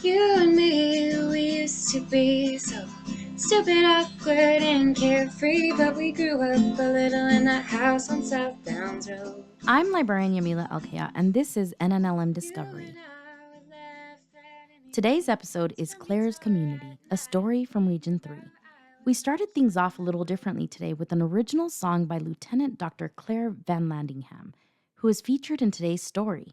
You and me, we used to be so stupid, awkward, and carefree, but we grew up a little in that house on South Downs Road. I'm librarian Yamila Alkaya, and this is NNLM Discovery. Today's episode is Claire's Community, a story from Region 3. We started things off a little differently today with an original song by Lieutenant Dr. Claire VanLandingham, who is featured in today's story.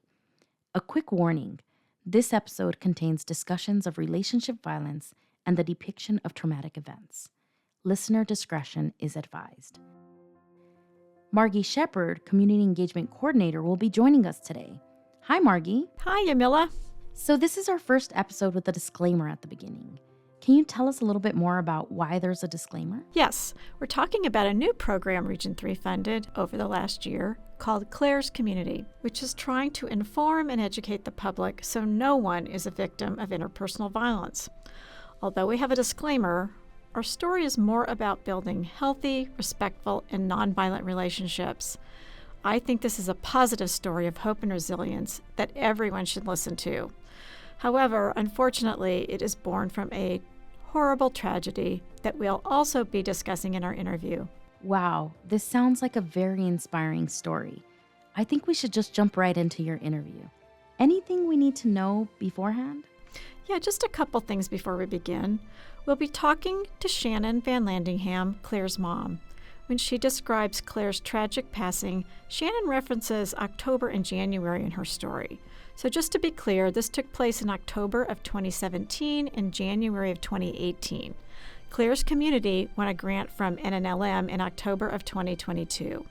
A quick warning, this episode contains discussions of relationship violence and the depiction of traumatic events. Listener discretion is advised. Margie Sheppard, Community Engagement Coordinator, will be joining us today. Hi, Margie. Hi, Yamila. So this is our first episode with a disclaimer at the beginning. Can you tell us a little bit more about why there's a disclaimer? Yes, we're talking about a new program Region 3 funded over the last year called Claire's Community, which is trying to inform and educate the public so no one is a victim of interpersonal violence. Although we have a disclaimer, our story is more about building healthy, respectful, and nonviolent relationships. I think this is a positive story of hope and resilience that everyone should listen to. However, unfortunately, it is born from a horrible tragedy that we'll also be discussing in our interview. Wow, this sounds like a very inspiring story. I think we should just jump right into your interview. Anything we need to know beforehand? Yeah, just a couple things before we begin. We'll be talking to Shannon VanLandingham, Claire's mom. When she describes Claire's tragic passing, Shannon references October and January in her story. So just to be clear, this took place in October of 2017 and January of 2018. Claire's Community won a grant from NNLM in October of 2022.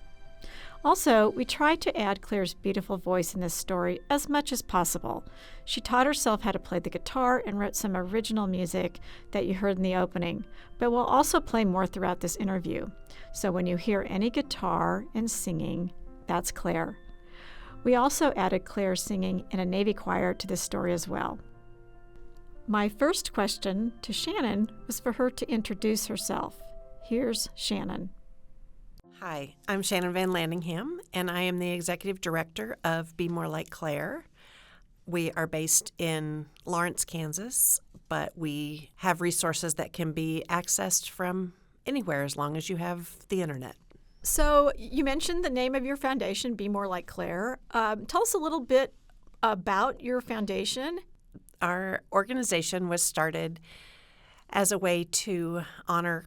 Also, we tried to add Claire's beautiful voice in this story as much as possible. She taught herself how to play the guitar and wrote some original music that you heard in the opening, but we'll also play more throughout this interview. So when you hear any guitar and singing, that's Claire. We also added Claire singing in a Navy choir to this story as well. My first question to Shannon was for her to introduce herself. Here's Shannon. Hi, I'm Shannon VanLandingham, and I am the Executive Director of Be More Like Claire. We are based in Lawrence, Kansas, but we have resources that can be accessed from anywhere as long as you have the internet. So you mentioned the name of your foundation, Be More Like Claire. Tell us a little bit about your foundation. Our organization was started as a way to honor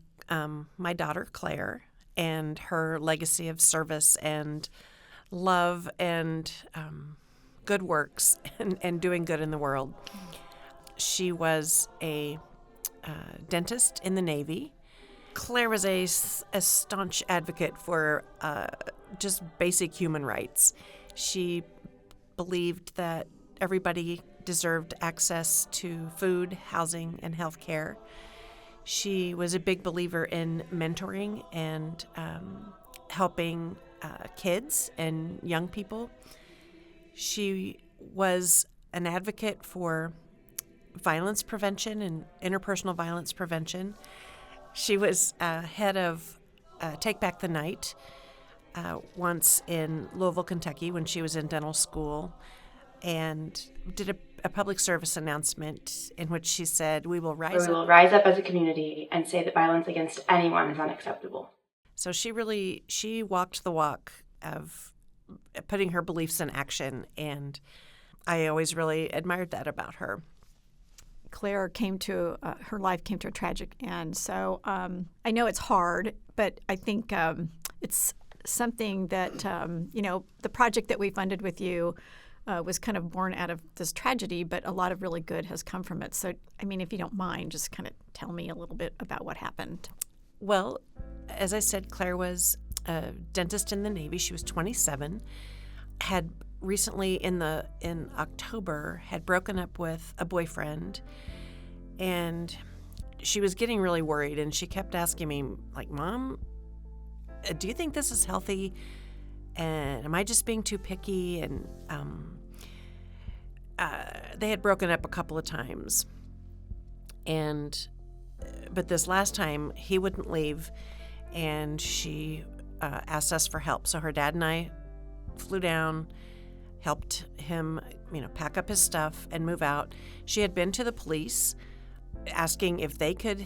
my daughter, Claire, and her legacy of service and love and good works and doing good in the world. She was a dentist in the Navy. Claire was a staunch advocate for just basic human rights. She believed that everybody deserved access to food, housing, and health care. She was a big believer in mentoring and helping kids and young people. She was an advocate for violence prevention and interpersonal violence prevention. She was head of Take Back the Night once in Louisville, Kentucky, when she was in dental school, and did a public service announcement in which she said, we will rise up as a community and say that violence against anyone is unacceptable. So she walked the walk of putting her beliefs in action, and I always really admired that about her. Claire her life came to a tragic end. So I know it's hard, but I think it's something that, the project that we funded with you was kind of born out of this tragedy, but a lot of really good has come from it. So, if you don't mind, just kind of tell me a little bit about what happened. Well, as I said, Claire was a dentist in the Navy. She was 27, had recently in October had broken up with a boyfriend, and she was getting really worried, and she kept asking me, like, Mom, do you think this is healthy? And am I just being too picky? And they had broken up a couple of times, but this last time he wouldn't leave, and she asked us for help. So her dad and I flew down, helped him, pack up his stuff and move out. She had been to the police asking if they could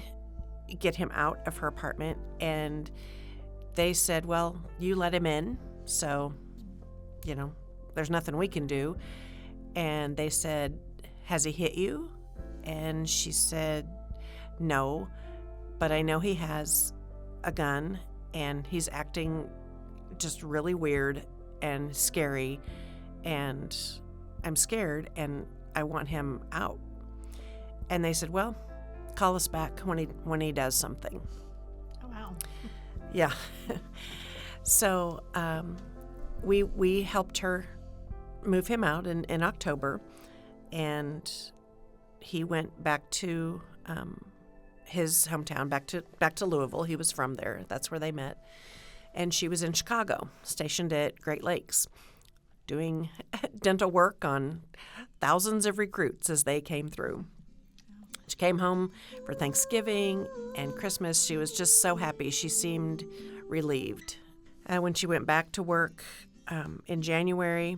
get him out of her apartment, and they said, well, you let him in, so, there's nothing we can do. And they said, has he hit you? And she said, no, but I know he has a gun, and he's acting just really weird and scary, and I'm scared, and I want him out. And they said, well, call us back when he does something. Oh, wow. Yeah. So we helped her move him out in October, and he went back to his hometown, back to Louisville. He was from there. That's where they met. And she was in Chicago, stationed at Great Lakes, doing dental work on thousands of recruits as they came through. She came home for Thanksgiving and Christmas. She was just so happy. She seemed relieved. When she went back to work in January,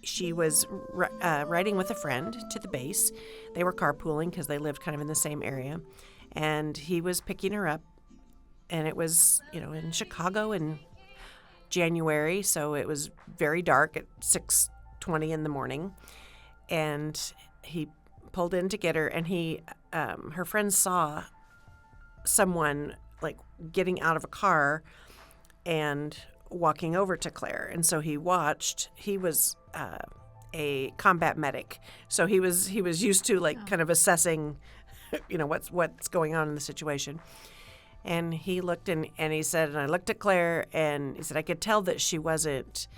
she was riding with a friend to the base. They were carpooling because they lived kind of in the same area. And he was picking her up. And it was, in Chicago in January, so it was very dark at 6:20 in the morning. And he pulled in to get her, and her friend saw someone like getting out of a car and walking over to Claire. And so he watched. He was a combat medic, so he was used to kind of assessing, what's going on in the situation. And he looked and he said, and I looked at Claire, and he said, I could tell that she wasn't,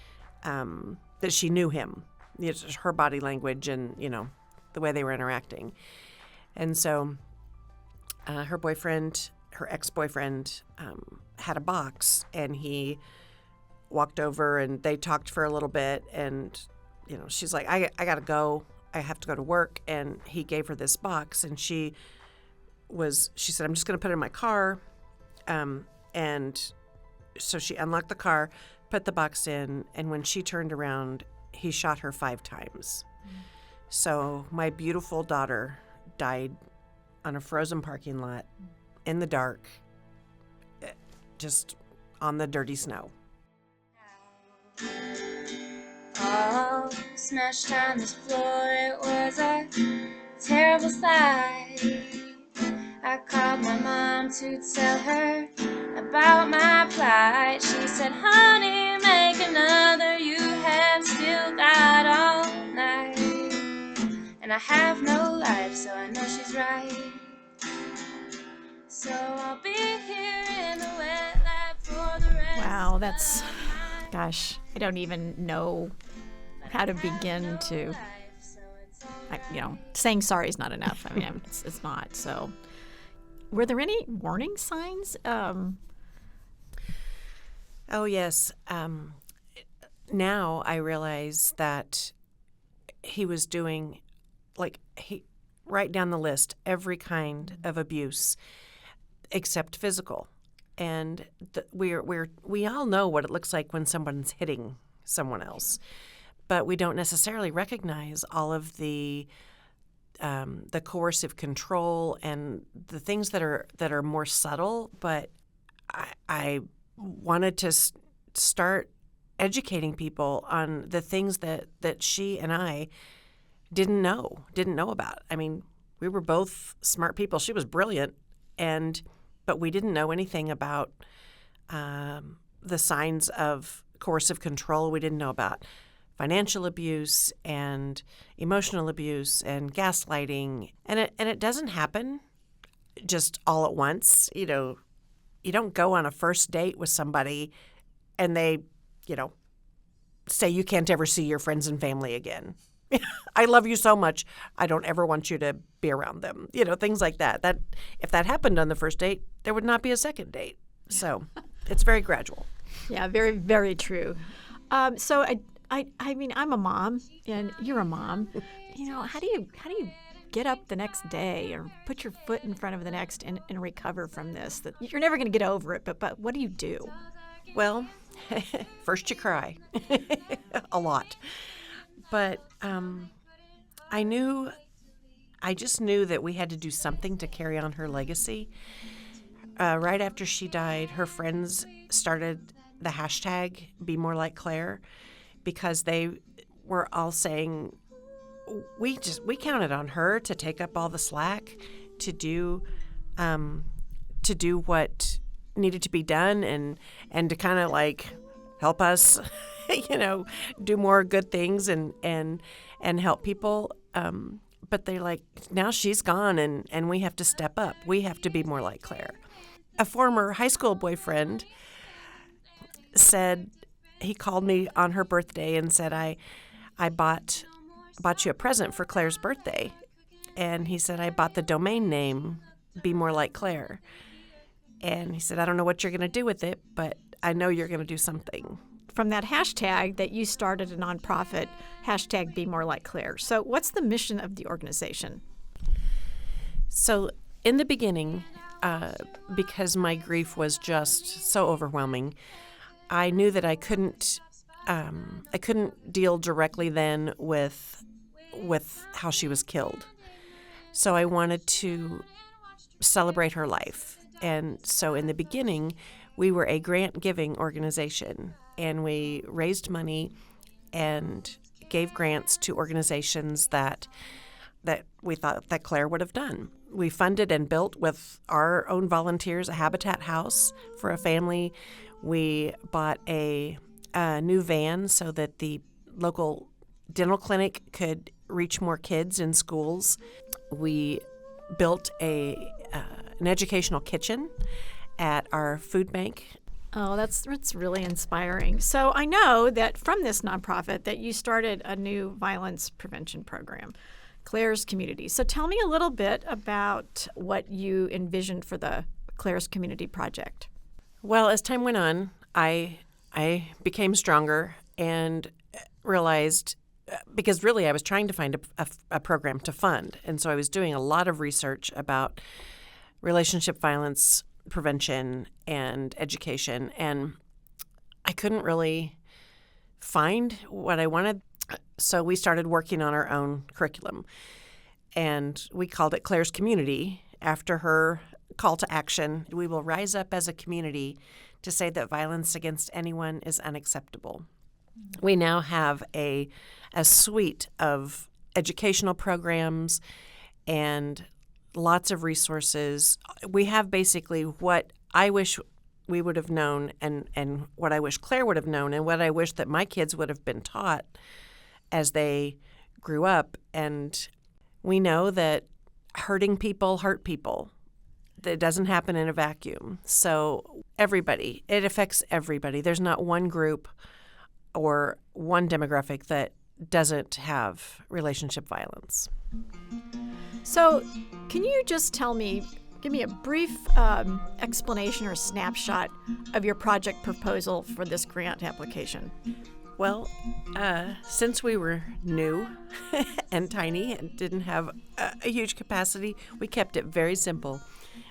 that she knew him. It's just her body language and, the way they were interacting. And so her ex-boyfriend, had a box, and he walked over, and they talked for a little bit, and, she's like, I got to go. I have to go to work. And he gave her this box, and she said, I'm just going to put it in my car. And so she unlocked the car, put the box in, and when she turned around, he shot her 5 times. So my beautiful daughter died on a frozen parking lot in the dark, just on the dirty snow. All smashed on this floor, it was a terrible sight. I called my mom to tell her about my plight. She said, honey, make another, you have still got all night. And I have no life, so I know she's right. So I'll be here in the wet lab for the rest. Wow, that's, gosh, I don't even know how to begin to, saying sorry is not enough. I mean, it's not, so. Were there any warning signs? Oh, yes. Now I realize that he was doing, right down the list, every kind of abuse except physical. And we all know what it looks like when someone's hitting someone else, but we don't necessarily recognize all of the coercive control and the things that are more subtle. But I wanted to start educating people on the things that she and I didn't know about. I mean, we were both smart people. She was brilliant, but we didn't know anything about the signs of coercive control. We didn't know about financial abuse and emotional abuse and gaslighting. And it doesn't happen just all at once. You don't go on a first date with somebody and they, say you can't ever see your friends and family again. I love you so much, I don't ever want you to be around them. Things like that. That if that happened on the first date, there would not be a second date. So it's very gradual. Yeah, very, very true. So I mean, I'm a mom, and you're a mom. How do you get up the next day or put your foot in front of the next and recover from this? That you're never going to get over it, but what do you do? Well, First you cry a lot. But I just knew that we had to do something to carry on her legacy. Right after she died, her friends started the hashtag Be More Like Claire because they were all saying, we counted on her to take up all the slack, to do what needed to be done, and to kind of like help us, do more good things and help people. But they're like, now she's gone, and we have to step up. We have to be more like Claire. A former high school boyfriend said, he called me on her birthday and said, I bought you a present for Claire's birthday. And he said, I bought the domain name, Be More Like Claire. And he said, I don't know what you're going to do with it, but I know you're going to do something. From that hashtag that you started a nonprofit, hashtag Be More Like Claire. So what's the mission of the organization? So in the beginning, because my grief was just so overwhelming, I knew that I couldn't deal directly then with how she was killed. So I wanted to celebrate her life. And so in the beginning, we were a grant-giving organization, and we raised money and gave grants to organizations that we thought that Claire would have done. We funded and built with our own volunteers a habitat house for a family. We bought a new van so that the local dental clinic could reach more kids in schools. We built an educational kitchen at our food bank. Oh, that's really inspiring. So I know that from this nonprofit that you started a new violence prevention program, Claire's Community. So tell me a little bit about what you envisioned for the Claire's Community project. Well, as time went on, I became stronger and realized, because really I was trying to find a program to fund. And so I was doing a lot of research about relationship violence prevention and education, and I couldn't really find what I wanted. So we started working on our own curriculum, and we called it Claire's Community after her call to action. We will rise up as a community to say that violence against anyone is unacceptable. We now have a suite of educational programs and lots of resources. We have basically what I wish we would have known and what I wish Claire would have known and what I wish that my kids would have been taught as they grew up. And we know that hurting people hurt people. It doesn't happen in a vacuum. So everybody, it affects everybody. There's not one group or one demographic that doesn't have relationship violence. So can you just give me a brief explanation or snapshot of your project proposal for this grant application? Well, since we were new and tiny and didn't have a huge capacity, we kept it very simple.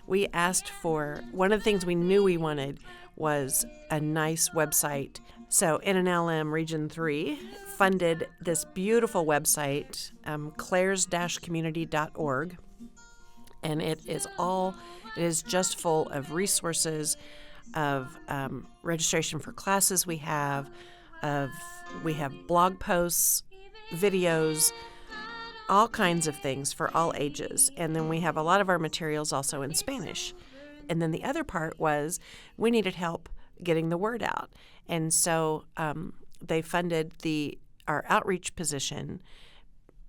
We asked for, one of the things we knew we wanted was a nice website. So NNLM Region 3 funded this beautiful website, claires-community.org. And it is just full of resources, of registration for classes we have blog posts, videos, all kinds of things for all ages. And then we have a lot of our materials also in Spanish. And then the other part was we needed help getting the word out. And so they funded our outreach position,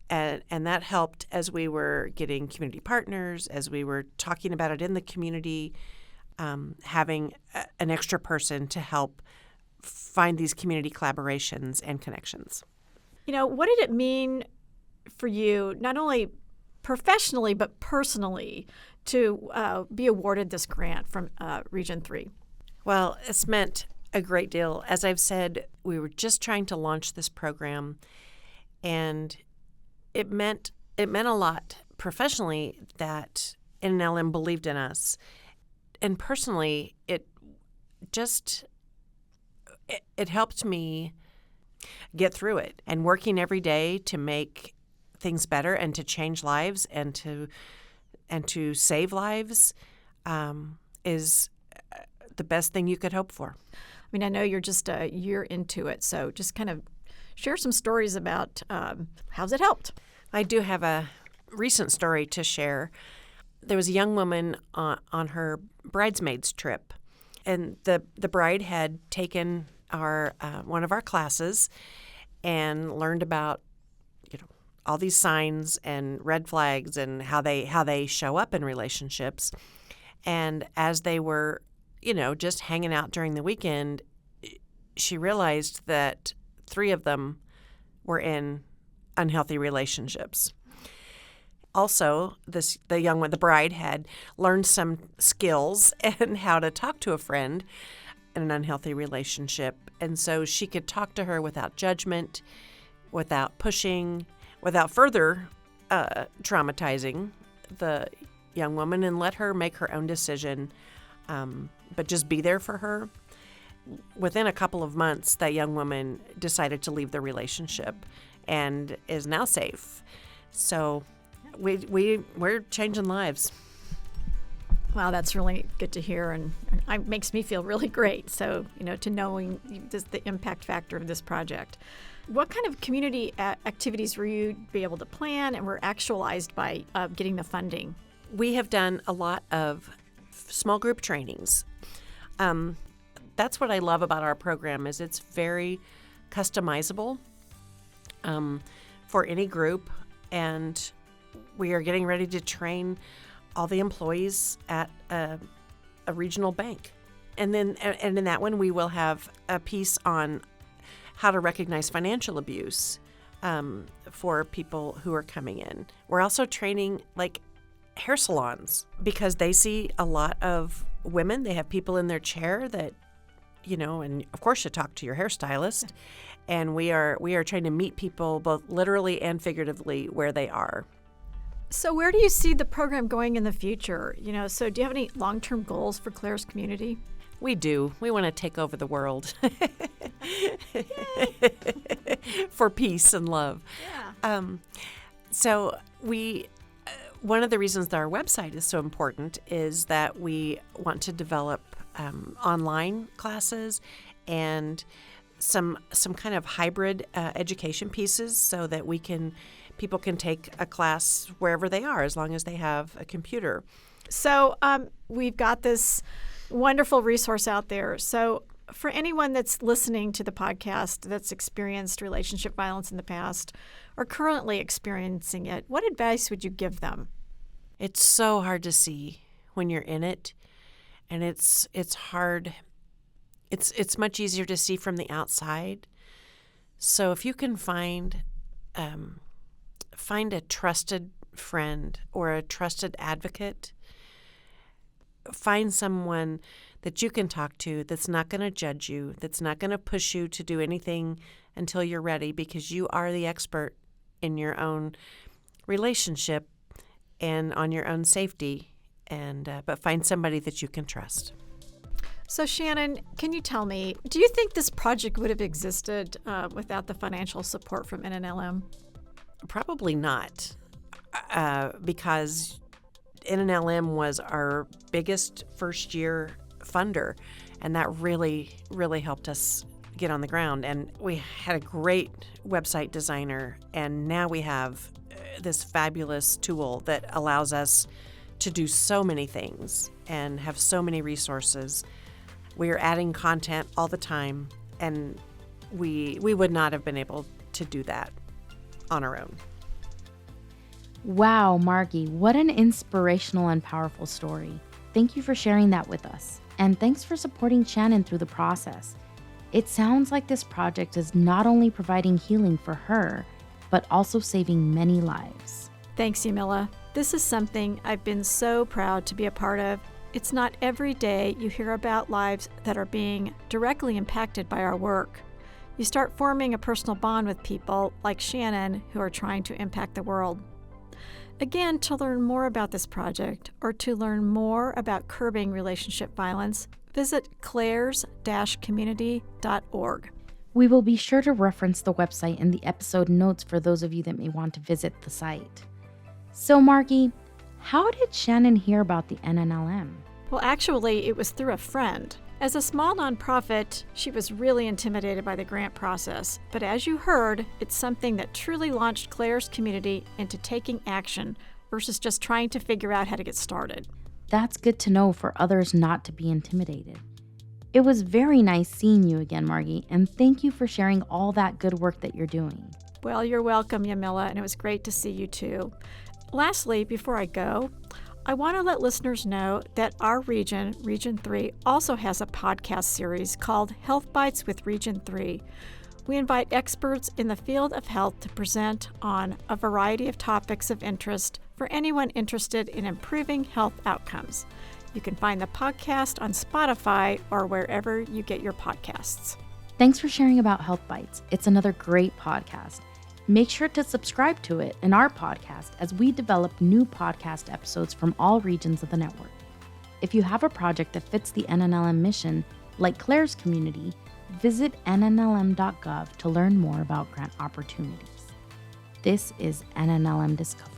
and that helped as we were getting community partners, as we were talking about it in the community, having an extra person to help find these community collaborations and connections. What did it mean for you, not only professionally but personally, to be awarded this grant from Region 3? Well, it's meant a great deal. As I've said, we were just trying to launch this program, and it meant a lot professionally that NNLM believed in us. And personally, it just it helped me get through it. And working every day to make things better and to change lives and to save lives is the best thing you could hope for. I mean, I know you're just a year into it, so just kind of share some stories about how's it helped. I do have a recent story to share. There was a young woman on her bridesmaids trip, and the bride had taken our one of our classes and learned about all these signs and red flags and how they show up in relationships. And as they were, just hanging out during the weekend, she realized that 3 of them were in unhealthy relationships. Also, the bride had learned some skills and how to talk to a friend in an unhealthy relationship. And so she could talk to her without judgment, without pushing, without further traumatizing the young woman, and let her make her own decision, but just be there for her. Within a couple of months, that young woman decided to leave the relationship and is now safe. So we're changing lives. Wow, that's really good to hear, and it makes me feel really great. So, to knowing just the impact factor of this project. What kind of community activities were you be able to plan and were actualized by getting the funding? We have done a lot of small group trainings. That's what I love about our program is it's very customizable for any group, and we are getting ready to train all the employees at a regional bank. And in that one, we will have a piece on how to recognize financial abuse for people who are coming in. We're also training hair salons because they see a lot of women. They have people in their chair that, and of course you talk to your hairstylist. And we are trying to meet people both literally and figuratively where they are. So where do you see the program going in the future? So do you have any long-term goals for Claire's community? We do. We want to take over the world for peace and love. Yeah. So one of the reasons that our website is so important is that we want to develop online classes and some kind of hybrid education pieces so that people can take a class wherever they are as long as they have a computer. So we've got this wonderful resource out there. So for anyone that's listening to the podcast that's experienced relationship violence in the past or currently experiencing it, what advice would you give them? It's so hard to see when you're in it, and it's hard. It's much easier to see from the outside. So if you can find a trusted friend or a trusted advocate, find someone that you can talk to that's not going to judge you, that's not going to push you to do anything until you're ready, because you are the expert in your own relationship and on your own safety. But find somebody that you can trust. So Shannon, can you tell me, do you think this project would have existed without the financial support from NNLM? Probably not, because NNLM was our biggest first-year funder, and that really, really helped us get on the ground. And we had a great website designer, and now we have this fabulous tool that allows us to do so many things and have so many resources. We are adding content all the time, and we would not have been able to do that on our own. Wow, Margie, what an inspirational and powerful story. Thank you for sharing that with us. And thanks for supporting Shannon through the process. It sounds like this project is not only providing healing for her, but also saving many lives. Thanks, Yamila. This is something I've been so proud to be a part of. It's not every day you hear about lives that are being directly impacted by our work. You start forming a personal bond with people like Shannon who are trying to impact the world. Again, to learn more about this project or to learn more about curbing relationship violence, visit clares-community.org. We will be sure to reference the website in the episode notes for those of you that may want to visit the site. So, Margie, how did Shannon hear about the NNLM? Well, actually, it was through a friend. As a small nonprofit, she was really intimidated by the grant process. But as you heard, it's something that truly launched Claire's community into taking action versus just trying to figure out how to get started. That's good to know for others not to be intimidated. It was very nice seeing you again, Margie, and thank you for sharing all that good work that you're doing. Well, you're welcome, Yamila, and it was great to see you too. Lastly, before I go, I want to let listeners know that our region, Region 3, also has a podcast series called Health Bites with Region 3. We invite experts in the field of health to present on a variety of topics of interest for anyone interested in improving health outcomes. You can find the podcast on Spotify or wherever you get your podcasts. Thanks for sharing about Health Bites. It's another great podcast. Make sure to subscribe to it in our podcast as we develop new podcast episodes from all regions of the network. If you have a project that fits the NNLM mission, like Claire's community, visit nnlm.gov to learn more about grant opportunities. This is NNLM Discovery.